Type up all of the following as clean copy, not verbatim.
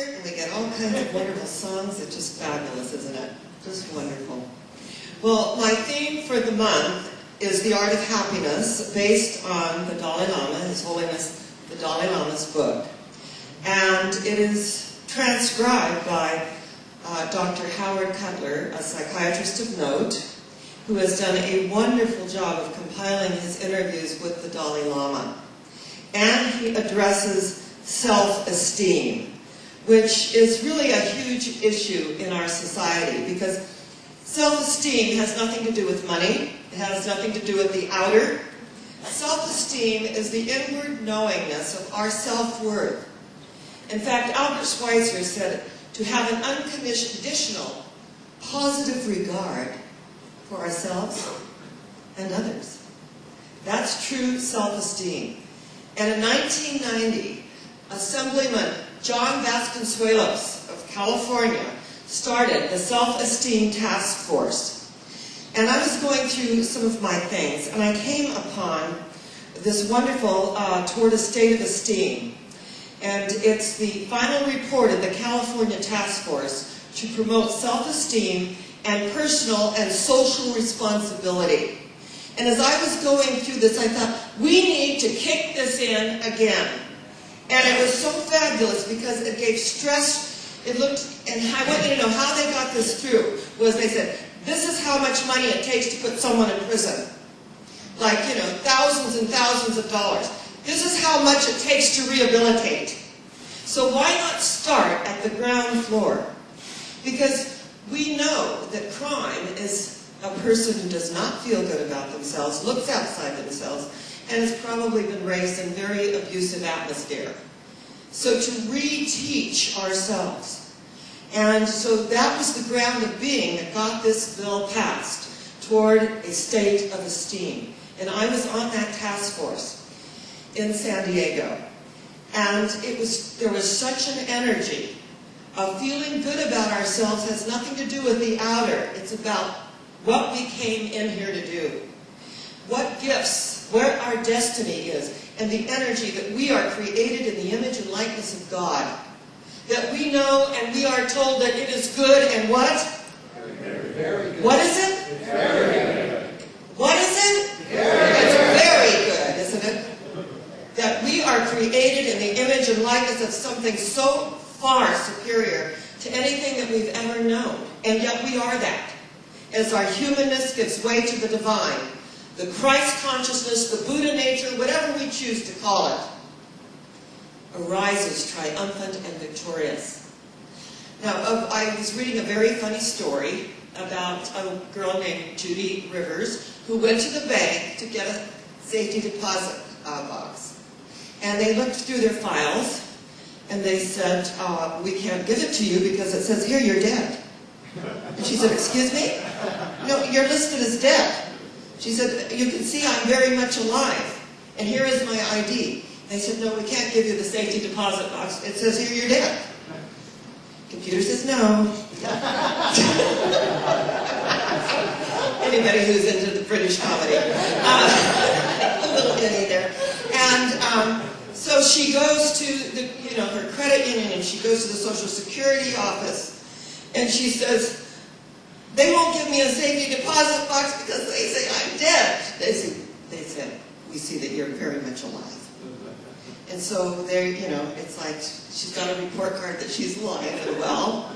And we get all kinds of wonderful songs. It's just fabulous, isn't it? Just wonderful. Well, my theme for the month is The Art of Happiness, based on the Dalai Lama, His Holiness the Dalai Lama's book. And it is transcribed by Dr. Howard Cutler, a psychiatrist of note, who has done a wonderful job of compiling his interviews with the Dalai Lama. And he addresses self-esteem, which is really a huge issue in our society, because self-esteem has nothing to do with money. It has nothing to do with the outer. Self-esteem is the inward knowingness of our self-worth. In fact, Albert Schweitzer said to have an unconditional, positive regard for ourselves and others. That's true self-esteem. And in 1990, Assemblyman John Vasconcelos of California started the Self-Esteem Task Force. And I was going through some of my things, and I came upon this wonderful Toward a State of Esteem. And it's the final report of the California Task Force to promote self-esteem and personal and social responsibility. And as I was going through this, I thought, we need to kick this in again. And it was so fabulous because it gave stress. It looked, and I want you to know how they got this through, was they said, this is how much money it takes to put someone in prison. Like, you know, thousands and thousands of dollars. This is how much it takes to rehabilitate. So why not start at the ground floor? Because we know that crime is a person who does not feel good about themselves, looks outside themselves, and has probably been raised in a very abusive atmosphere. So to reteach ourselves. And so that was the ground of being that got this bill passed, Toward a State of Esteem. And I was on that task force in San Diego. And there was such an energy of feeling good about ourselves. Has nothing to do with the outer. It's about what we came in here to do. What gifts, where our destiny is, and the energy that we are created in the image and likeness of God. That we know and we are told that it is good and what? Very good. What is it? Very good. What is it? It's very good, isn't it? That we are created in the image and likeness of something so far superior to anything that we've ever known. And yet we are that. As our humanness gives way to the divine, the Christ consciousness, the Buddha nature, whatever we choose to call it, arises triumphant and victorious. Now, I was reading a very funny story about a girl named Judy Rivers who went to the bank to get a safety deposit box. And they looked through their files, and they said, we can't give it to you because it says here you're dead. And she said, excuse me? No, you're listed as dead. She said, you can see I'm very much alive, and here is my ID. They said, no, we can't give you the safety deposit box. It says here you're dead. Computer says no. Anybody who's into the British comedy. A little itty there. And so she goes to her credit union, and she goes to the Social Security office, and she says, they won't give me a safety deposit box because they say I'm dead. They said, we see that you're very much alive. And so it's like she's got a report card that she's alive and well,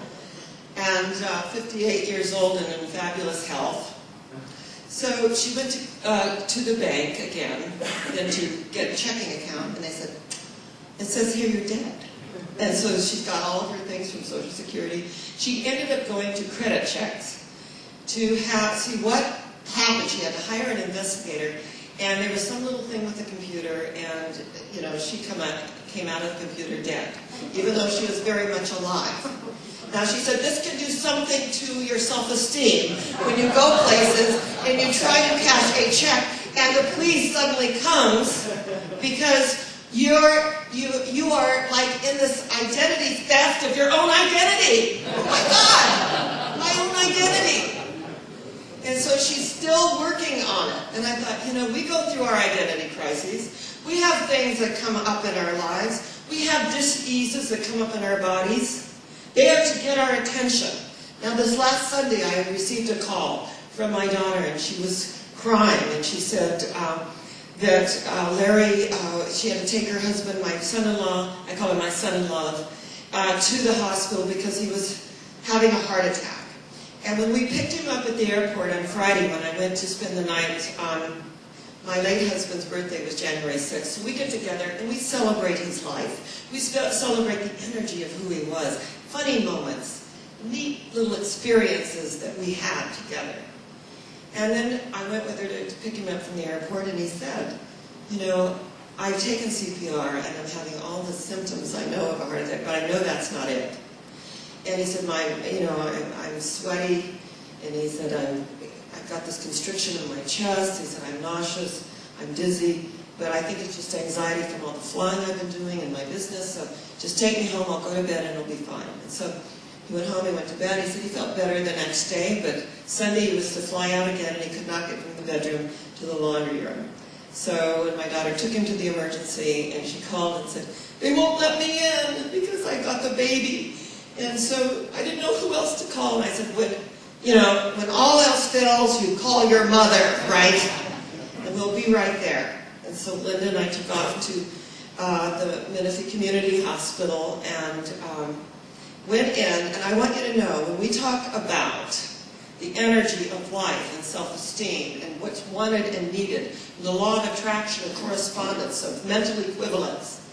and 58 years old and in fabulous health. So she went to the bank again, then to get a checking account, and they said, it says here you're dead. And so she's got all of her things from Social Security. She ended up going to credit checks to see what happened. She had to hire an investigator, and there was some little thing with the computer, and she came out of the computer dead, even though she was very much alive. Now she said this can do something to your self-esteem when you go places and you try to cash a check, and the police suddenly comes because you are like in this identity theft of your own identity. Oh my God, my own identity. And so she's still working on it. And I thought, we go through our identity crises. We have things that come up in our lives. We have dis-eases that come up in our bodies. They are to get our attention. Now this last Sunday I received a call from my daughter, and she was crying, and she said that Larry, she had to take her husband, my son-in-law, I call him my son-in-law, to the hospital because he was having a heart attack. And when we picked him up at the airport on Friday when I went to spend the night, my late husband's birthday was January 6th, so we get together and we celebrate his life. We celebrate the energy of who he was, funny moments, neat little experiences that we had together. And then I went with her to pick him up from the airport, and he said, you know, I've taken CPR and I'm having all the symptoms I know of a heart attack, but I know that's not it. And he said, I'm sweaty, and he said, I've got this constriction in my chest. He said, I'm nauseous, I'm dizzy, but I think it's just anxiety from all the flying I've been doing in my business, so just take me home, I'll go to bed, and it'll be fine. And so he went home, he went to bed. He said he felt better the next day, but Sunday he was to fly out again, and he could not get from the bedroom to the laundry room. So when my daughter took him to the emergency, and she called and said, they won't let me in because I got the baby. And so I didn't know who else to call, and I said, when all else fails, you call your mother, right? And we'll be right there. And so Linda and I took off to the Menifee Community Hospital and went in, and I want you to know, when we talk about the energy of life and self-esteem and what's wanted and needed, the law of attraction and correspondence of mental equivalence,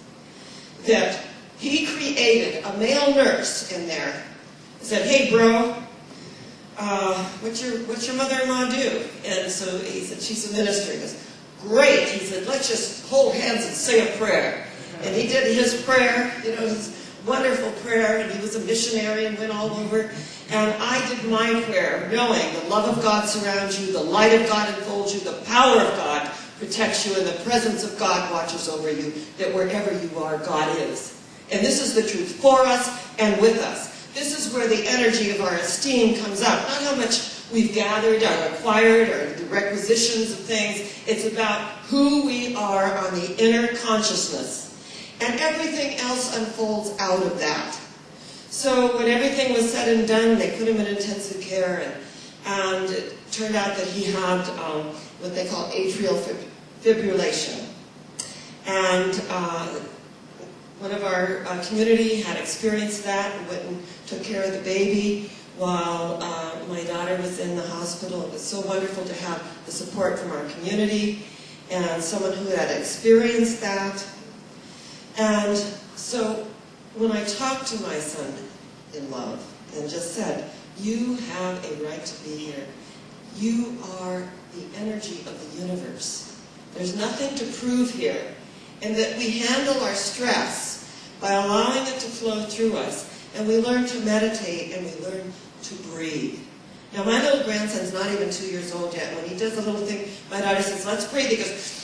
that he created a male nurse in there. He said, hey bro, what's your mother-in-law do? And so he said, she's a minister. He goes, great. He said, let's just hold hands and say a prayer. And he did his prayer, his wonderful prayer, and he was a missionary and went all over. And I did my prayer, knowing the love of God surrounds you, the light of God enfolds you, the power of God protects you, and the presence of God watches over you, that wherever you are, God is. And this is the truth for us and with us. This is where the energy of our esteem comes out. Not how much we've gathered or acquired or the requisitions of things. It's about who we are on the inner consciousness. And everything else unfolds out of that. So when everything was said and done, they put him in intensive care, and it turned out that he had what they call atrial fibrillation. And one of our community had experienced that and went and took care of the baby while my daughter was in the hospital. It was so wonderful to have the support from our community and someone who had experienced that. And so when I talked to my son in love and just said, you have a right to be here. You are the energy of the universe. There's nothing to prove here. And that we handle our stress by allowing it to flow through us. And we learn to meditate and we learn to breathe. Now my little grandson's not even 2 years old yet. When he does a little thing, my daughter says, let's breathe. He goes,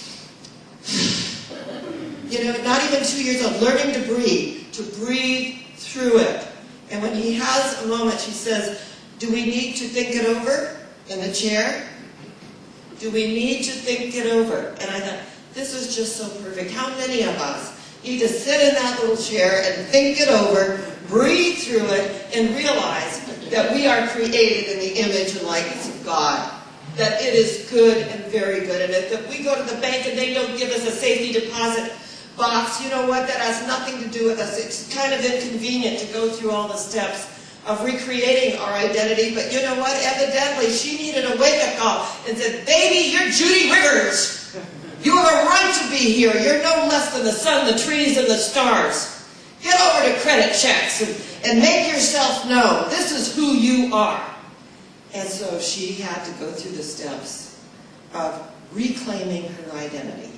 not even 2 years old, learning to breathe through it. And when he has a moment, she says, do we need to think it over in the chair? Do we need to think it over? And I thought, this is just so perfect. How many of us need to sit in that little chair and think it over, breathe through it, and realize that we are created in the image and likeness of God? That it is good and very good. And if we go to the bank and they don't give us a safety deposit box, you know what? That has nothing to do with us. It's kind of inconvenient to go through all the steps of recreating our identity. But you know what? Evidently, she needed a wake-up call and said, baby, you're Judy Rivers. You have a right to be here. You're no less than the sun, the trees, and the stars. Get over to credit checks and make yourself known. This is who you are. And so she had to go through the steps of reclaiming her identity.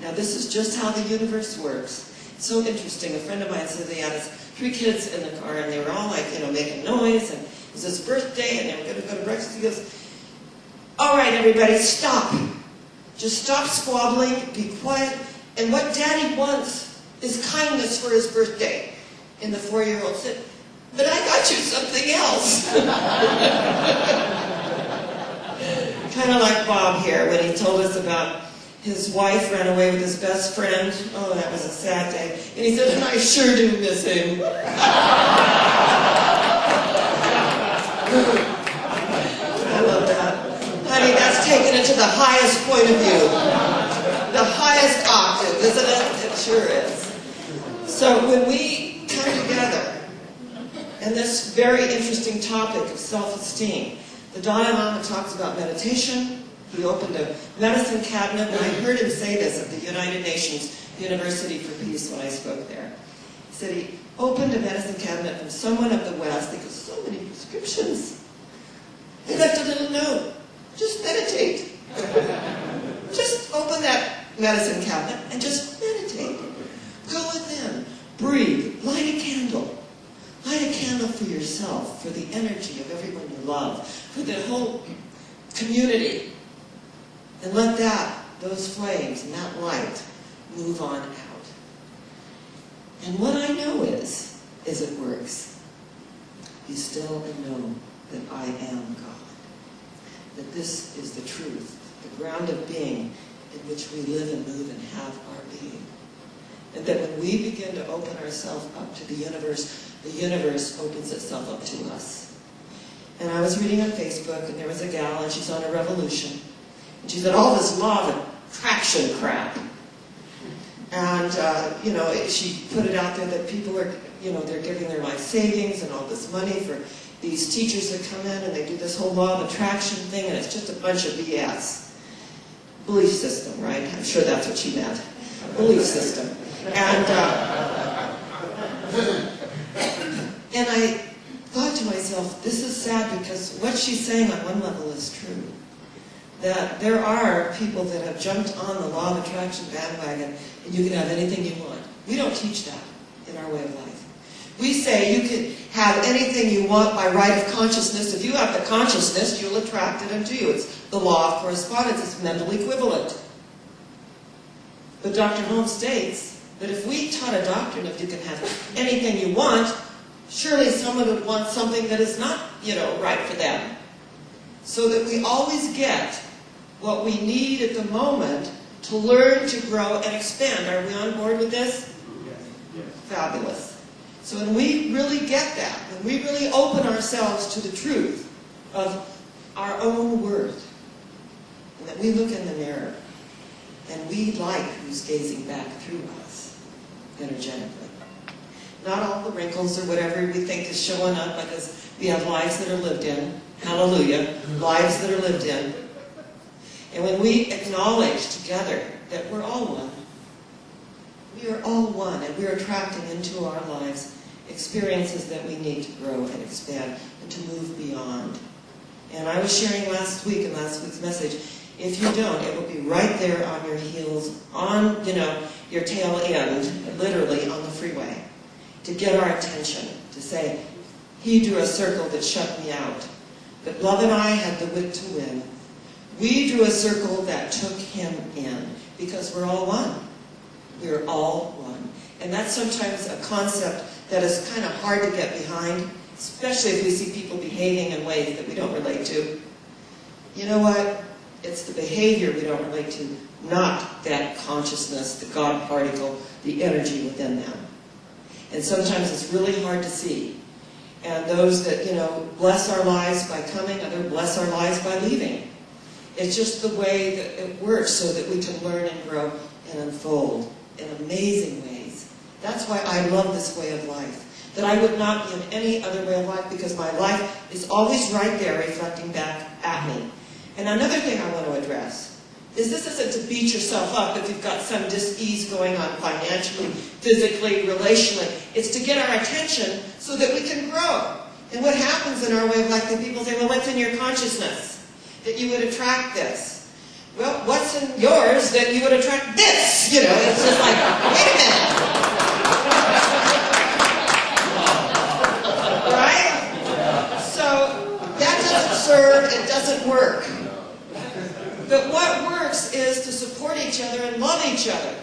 Now this is just how the universe works. It's so interesting. A friend of mine said they had 3 kids in the car, and they were all like, making noise, and it was his birthday, and they were going to go to breakfast. He goes, all right, everybody, stop. Just stop squabbling, be quiet. And what Daddy wants is kindness for his birthday. And the 4-year-old said, but I got you something else. Kind of like Bob here when he told us about his wife ran away with his best friend. Oh, that was a sad day. And he said, and I sure do miss him. I love that. Honey, that's taken it to the highest point of view. The highest octave, isn't it? It sure is. So when we come together, and this very interesting topic of self-esteem, the Dalai Lama talks about meditation. He opened a medicine cabinet, and I heard him say this at the United Nations University for Peace when I spoke there. He said he opened a medicine cabinet from someone of the West because so many prescriptions. He left a little note. Just meditate. Just open that medicine cabinet and just meditate. Go within. Breathe. Light a candle. Light a candle for yourself, for the energy of everyone you love, for the whole community. And let those flames and that light move on out. And what I know is it works. Be still and know that I am God. That this is the truth, the ground of being in which we live and move and have our being. And that when we begin to open ourselves up to the universe opens itself up to us. And I was reading on Facebook, and there was a gal, and she's on a revolution. And she said, all this law of attraction crap. And, she put it out there that people are, they're giving their life savings and all this money for these teachers that come in, and they do this whole law of attraction thing, and it's just a bunch of BS. Belief system, right? I'm sure that's what she meant. Belief system. And I thought to myself, this is sad because what she's saying on one level is true. That there are people that have jumped on the law of attraction bandwagon and you can have anything you want. We don't teach that in our way of life. We say you can have anything you want by right of consciousness. If you have the consciousness, you'll attract it unto you. It's the law of correspondence. It's mental equivalent. But Dr. Holmes states that if we taught a doctrine of you can have anything you want, surely someone would want something that is not, right for them. So that we always get what we need at the moment to learn, to grow, and expand. Are we on board with this? Yes. Fabulous. So when we really get that, when we really open ourselves to the truth of our own worth, and that we look in the mirror, and we like who's gazing back through us, energetically. Not all the wrinkles or whatever we think is showing up because we have lives that are lived in. Hallelujah. Lives that are lived in. And when we acknowledge together that we're all one, we are all one, and we're attracting into our lives experiences that we need to grow and expand and to move beyond. And I was sharing last week in last week's message, if you don't, it will be right there on your heels, on, your tail end, literally on the freeway, to get our attention, to say, he drew a circle that shut me out. But love and I had the wit to win. We drew a circle that took him in, because we're all one. We're all one. And that's sometimes a concept that is kind of hard to get behind, especially if we see people behaving in ways that we don't relate to. You know what? It's the behavior we don't relate to, not that consciousness, the God particle, the energy within them. And sometimes it's really hard to see. And those that, bless our lives by coming, others bless our lives by leaving. It's just the way that it works so that we can learn and grow and unfold in amazing ways. That's why I love this way of life. That I would not be in any other way of life because my life is always right there reflecting back at me. And another thing I want to address is this isn't to beat yourself up if you've got some dis-ease going on financially, physically, relationally. It's to get our attention so that we can grow. And what happens in our way of life, that people say, well, what's in your consciousness? That you would attract this. Well, what's in yours that you would attract this? It's just like, wait a minute. Right? So that doesn't serve, it doesn't work. But what works is to support each other and love each other.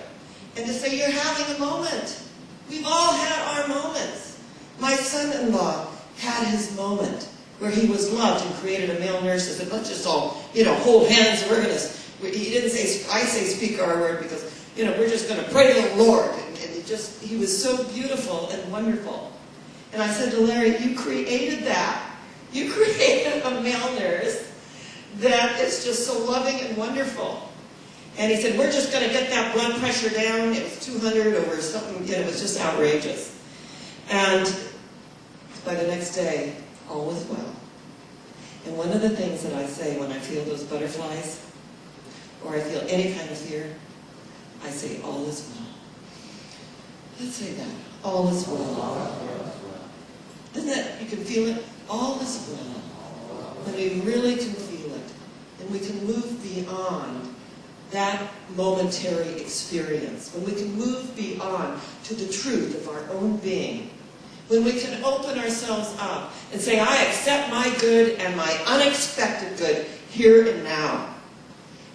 And to say, you're having a moment. We've all had our moments. My son-in-law had his moment where he was loved and created a male nurse and said, let's just all, hold hands and we're going to He didn't say, I say speak our word because, we're just going to pray to the Lord. And he was so beautiful and wonderful. And I said to Larry, you created that. You created a male nurse that is just so loving and wonderful. And he said, we're just going to get that blood pressure down. It was 200 over something. It was just outrageous. And by the next day, all was well. And one of the things that I say when I feel those butterflies, or I feel any kind of fear, I say, all is well. Let's say that. All is well. Isn't that, you can feel it? All is well. When we really can feel it. And we can move beyond that momentary experience. When we can move beyond to the truth of our own being. When we can open ourselves up and say, I accept my good and my unexpected good here and now.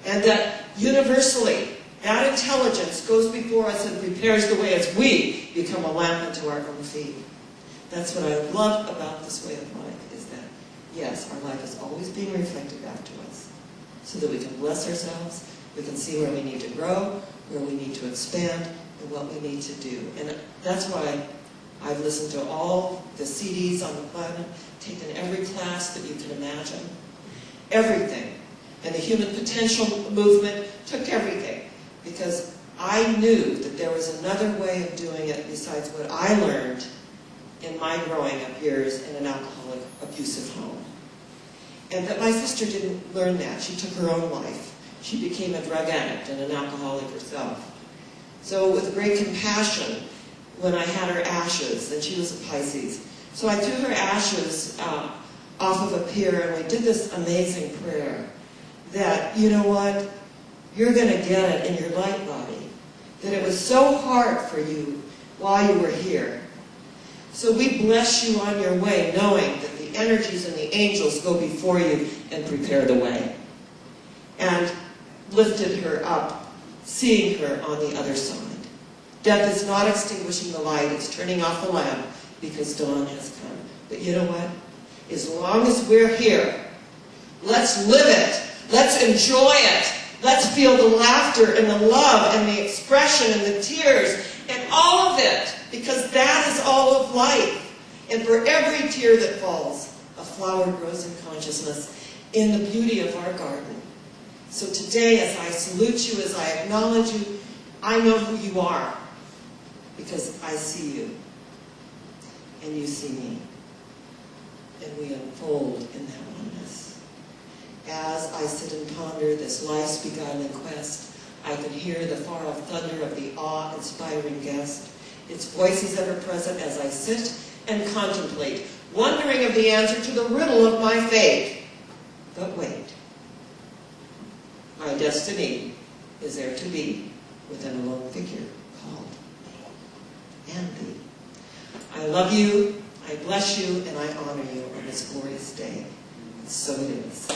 And that universally, that intelligence goes before us and prepares the way as we become a lamp unto our own feet. That's what I love about this way of life, is that, yes, our life is always being reflected back to us, so that we can bless ourselves, we can see where we need to grow, where we need to expand, and what we need to do. And that's why I've listened to all the CDs on the planet, taken every class that you can imagine, everything. And the human potential movement took everything, because I knew that there was another way of doing it besides what I learned in my growing up years in an alcoholic, abusive home. And that my sister didn't learn that. She took her own life. She became a drug addict and an alcoholic herself. So with great compassion, when I had her ashes, and she was a Pisces, so I threw her ashes off of a pier, and we did this amazing prayer that, you know what, you're going to get it in your light body, that it was so hard for you while you were here. So we bless you on your way, knowing that the energies and the angels go before you and prepare the way. And lifted her up, seeing her on the other side. Death is not extinguishing the light, it's turning off the lamp, because dawn has come. But you know what? As long as we're here, let's live it. Let's enjoy it. Let's feel the laughter and the love and the expression and the tears and all of it, because that is all of life. And for every tear that falls, a flower grows in consciousness in the beauty of our garden. So today, as I salute you, as I acknowledge you, I know who you are, because I see you, and you see me, and we unfold in that oneness. As I sit and ponder this life's beguiling quest, I can hear the far-off thunder of the awe-inspiring guest, its voices ever present as I sit and contemplate, wondering of the answer to the riddle of my fate. But wait, my destiny is there to be within a lone figure called me and thee. I love you, I bless you, and I honor you on this glorious day. And so it is.